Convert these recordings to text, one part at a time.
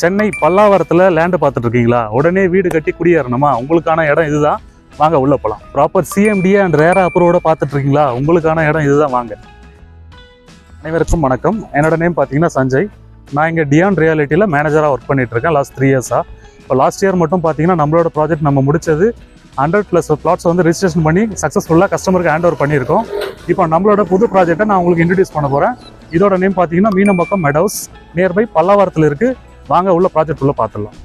சென்னை பல்லாவரத்தில் லேண்டு பார்த்துட்டு இருக்கீங்களா? உடனே வீடு கட்டி குடியேறணுமா? உங்களுக்கான இடம் இதுதான். வாங்க உள்ள போகலாம். ப்ராப்பர் சிஎம்டிஏ அண்ட் ரேரா அப்ரூவோட பார்த்துட்டு இருக்கீங்களா? உங்களுக்கான இடம் இதுதான். வாங்க. அனைவருக்கும் வணக்கம். என்னோட நேம் பார்த்தீங்கன்னா சஞ்சய். நான் இங்கே டியான் ரியாலிட்டியில் மேனேஜராக ஒர்க் பண்ணிட்டு இருக்கேன் லாஸ்ட் 3 இயர்ஸாக. இப்போ லாஸ்ட் இயர் மட்டும் பார்த்தீங்கன்னா நம்மளோட ப்ராஜெக்ட் நம்ம முடிச்சது 100+ பிளாட்ஸ் வந்து ரிஜிஸ்ட்ரேஷன் பண்ணி சக்ஸஸ்ஃபுல்லாக கஸ்டமருக்கு ஹேண்ட் ஓவர் பண்ணியிருக்கோம். இப்போ நம்மளோட புது ப்ராஜெக்டை நான் உங்களுக்கு இன்ட்ரடியூஸ் பண்ண போகிறேன். இதோட நேம் பார்த்தீங்கன்னா மீனம்பாக்கம் மெடவுஸ், நியர்பை பல்லாவரத்தில் இருக்குது. வாங்க உள்ள ப்ராஜெக்ட் உள்ள பார்த்துடலாம்.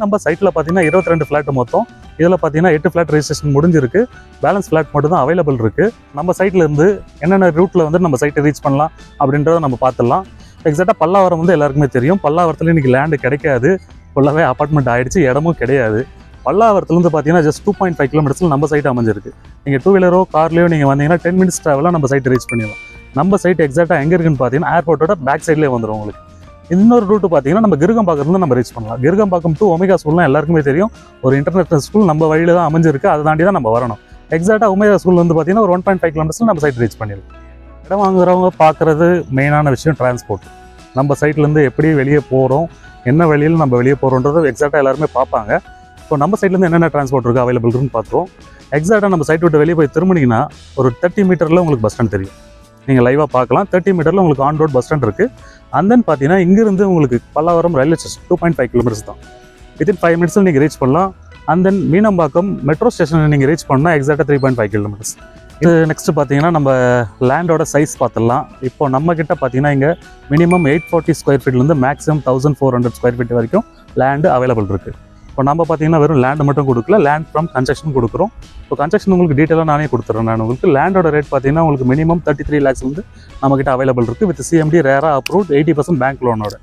நம்ம சைட்டில் பார்த்தீங்கன்னா 22 ஃப்ளாட் மொத்தம். இதில் பார்த்தீங்கன்னா 8 ஃப்ளாட் ரெஜிஸ்ட்ரேஷன் முடிஞ்சிருக்கு. பேலன்ஸ் ஃப்ளாட் மட்டும் தான் அவைலபிள் இருக்குது. நம்ம சைட்டில் இருந்து என்னென்ன ரூட்டில் வந்து நம்ம சைட்டை ரீச் பண்ணலாம் அப்படின்றத நம்ம பார்த்துடலாம். எக்ஸாக்டாக பல்லாவரம் வந்து எல்லாருக்குமே தெரியும். பல்லாவரத்தில் இன்றைக்கி லேண்டு கிடைக்காது, ஃபுல்லாகவே அப்பார்ட்மெண்ட் ஆகிடுச்சு, இடமும் கிடையாது. பல்லாவரத்துலேருந்து பார்த்தீங்கன்னா ஜஸ்ட் 2.5 கிலோமீட்டர்ஸில் நம்ம சைட் அமைஞ்சிருக்கு. நீங்கள் 2 வீலரோ கார்லேயோ நீங்கள் வந்தீங்கன்னா 10 மினிட்ஸ் ட்ராவலாக நம்ம சைட்டை ரீச் பண்ணிடலாம். நம்ம சைட் எக்ஸாக்டாக எங்கே இருக்குன்னு பார்த்தீங்கன்னா ஏர்போர்ட்டோட பேக் சைட்லேயே வந்துடும் உங்களுக்கு. இன்னொரு ரூட்டு பார்த்தீங்கன்னா நம்ம கிருகம்பாக்கத்துலேருந்து நம்ம ரீச் பண்ணலாம். கிருகம்பாக்கம் டு ஒமேகா ஸ்கூல்லாம் எல்லாருக்குமே தெரியும். ஒரு இன்டர்நேஷனல் ஸ்கூல் நம்ம வழியில் தான் அமைஞ்சிருக்கு. அதை தாண்டி தான் நம்ம வரணும். எக்ஸாக்டாக ஒமேகா ஸ்கூல் வந்து பார்த்தீங்கன்னா ஒரு 1.5 கிலோமீட்டர்ஸில் நம்ம சைட் ரீச் பண்ணிடலாம். இடம் வாங்குறவங்க பார்க்குறது மெயினான விஷயம் டிரான்ஸ்போர்ட். நம்ம சைட்லேருந்து எப்படி வெளியே போகிறோம், என்ன வழியில் நம்ம வெளியே போகிறோன்றது எக்ஸாக்டாக எல்லாருமே பார்ப்பாங்க. இப்போ நம்ம சைட்லேருந்து என்னென்ன டிரான்ஸ்போர்ட் இருக்குது அவைலபிள் இருக்குன்னு பார்த்துருவோம். எக்ஸாக்டாக நம்ம சைட் விட்டு வெளியே போய் திரும்பினீங்கன்னா ஒரு 30 மீட்டரில் உங்களுக்கு பஸ் ஸ்டாண்ட் தெரியும். நீங்கள் லைவாக பார்க்கலாம். 30 மீட்டரில் உங்களுக்கு ஆன் ரோட் பஸ் ஸ்டாண்ட் இருக்குது. அண்ட் தென் பார்த்தீங்கன்னா இங்கேருந்து உங்களுக்கு பல்லாவரம் ரயில்வே ஸ்டேஷன் 2.5 கிலோமீட்டர்ஸ் தான். வித்தின் 5 மினிட்ஸில் நீங்கள் ரீச் பண்ணலாம். அண்ட் தென் மீனம்பாக்கம் மெட்ரோ ஸ்டேஷனில் நீங்கள் ரீச் பண்ணால் எக்ஸாக்டாக 3.5 கிலோமீட்டர்ஸ். இது நெக்ஸ்ட்டு பார்த்தீங்கன்னா நம்ம லேண்டோட சைஸ் பார்த்துடலாம். இப்போ நம்மக்கிட்ட பார்த்தீங்கன்னா இங்கே மினிமம் 840 ஸ்கொயர் ஃபீட்லேருந்து மேக்ஸிமம் 1400 ஸ்கொயர் ஃபீட் வரைக்கும் லேண்டு அவைலபிள் இருக்குது. இப்போ நம்ம பார்த்தீங்கன்னா வெறும் லேண்டு மட்டும் கொடுக்கல, லேண்ட் ஃப்ரம் கன்ஸ்ட்ரக்ஷன் கொடுக்குறோம். இப்போ கன்ஸ்ட்ரக்ஷன் உங்களுக்கு டீட்டெயிலாக நானே கொடுத்துட்றேன். நான் உங்களுக்கு லேண்டோட ரேட் பார்த்தீங்கன்னா உங்களுக்கு மினிமம் 33 lakhs வந்து நம்மக்கிட்ட அவைலபிள் இருக்குது. With CMD RERA approved 80% bank லோனோட.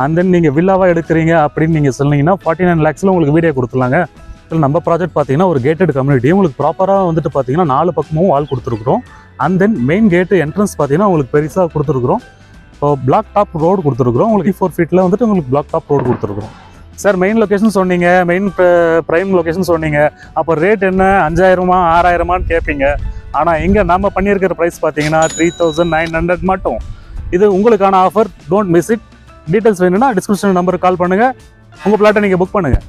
அண்ட் தென் நீங்கள் வில்லாவாக எடுக்கிறீங்க அப்படின்னு நீங்கள் சொன்னீங்கன்னா 49 lakhs உங்களுக்கு வீடியோ கொடுத்துலாங்க. இதில் நம்ம ப்ராஜெக்ட் பார்த்தீங்கன்னா ஒரு கேட்டட் கம்யூனிட்டி. உங்களுக்கு ப்ராப்பராக வந்துட்டு பார்த்தீங்கன்னா 4 பக்கமும் வால் கொடுத்துருக்குறோம். அண்ட் தென் மெயின் கேட்டு என்ட்ரன்ஸ் பார்த்தீங்கன்னா உங்களுக்கு பெருசாக கொடுத்துருக்குறோம். இப்போ பிளாக் டாப் ரோடு கொடுத்துருக்குறோம். உங்களுக்கு 4 ஃபீட்டில் வந்துட்டு உங்களுக்கு பிளாக் டாப் ரோடு கொடுத்துருக்குறோம். சார் மெயின் லொக்கேஷன் சொன்னீங்க, மெயின் ப்ரைம் லொக்கேஷன் சொன்னீங்க, அப்போ ரேட் என்ன 5000 6000 கேட்பீங்க. ஆனால் இங்கே நம்ம பண்ணியிருக்கிற ப்ரைஸ் பார்த்தீங்கன்னா 3900 மட்டும். இது உங்களுக்கான offer. Don't miss it. Details வேணும்னா டிஸ்கிரிப்ஷன் நம்பருக்கு கால் பண்ணுங்கள். உங்கள் பிளாட்டை நீங்கள் புக் பண்ணுங்கள்.